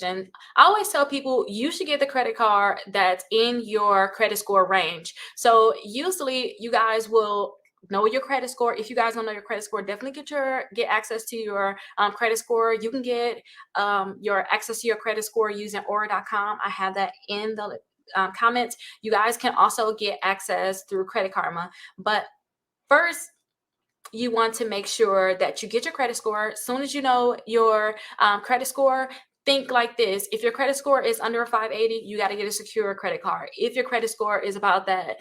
question. I always tell people you should get the credit card that's in your credit score range. So usually you guys will know your credit score. If you guys don't know your credit score, definitely get access to your credit score. You can get your access to your credit score using Aura.com. I have that in the comments. You guys can also get access through Credit Karma. But first, you want to make sure that you get your credit score. As soon as you know your credit score, think like this. If your credit score is under a 580, you got to get a secure credit card. If your credit score is about that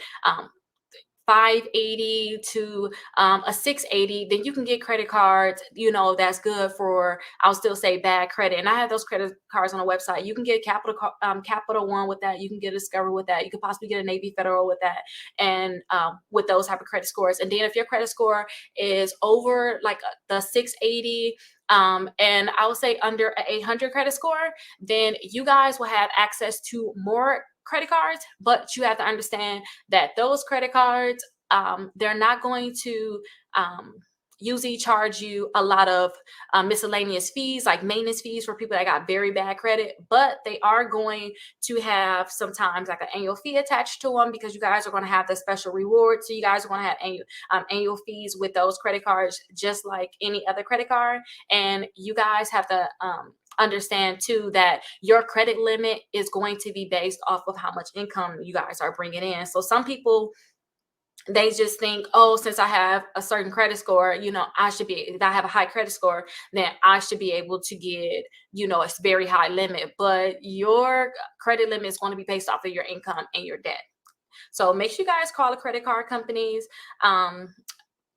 580 to a 680, then you can get credit cards, that's good for, I'll still say, bad credit. And I have those credit cards on the website. You can get Capital One with that. You can get Discover with that. You could possibly get a Navy Federal with that, and with those type of credit scores. And then if your credit score is over like the 680, and I would say under an 800 credit score, then you guys will have access to more credit cards. But you have to understand that those credit cards, they're not going to usually charge you a lot of miscellaneous fees, like maintenance fees for people that got very bad credit, but they are going to have sometimes like an annual fee attached to them, because you guys are going to have the special reward. So you guys are going to have annual fees with those credit cards, just like any other credit card. And you guys have to understand too that your credit limit is going to be based off of how much income you guys are bringing in. So some people, they just think, oh, since I have a certain credit score, if I have a high credit score, then I should be able to get, a very high limit. But your credit limit is going to be based off of your income and your debt. So make sure you guys call the credit card companies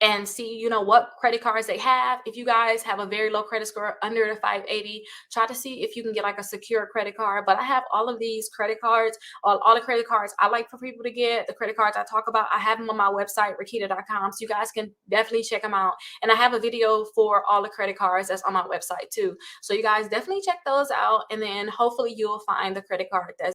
and see, what credit cards they have. If you guys have a very low credit score under the 580, try to see if you can get like a secure credit card. But I have all of these credit cards, all the credit cards I like for people to get, the credit cards I talk about, I have them on my website, Rickita.com. So you guys can definitely check them out. And I have a video for all the credit cards that's on my website too. So you guys definitely check those out. And then hopefully you'll find the credit card that's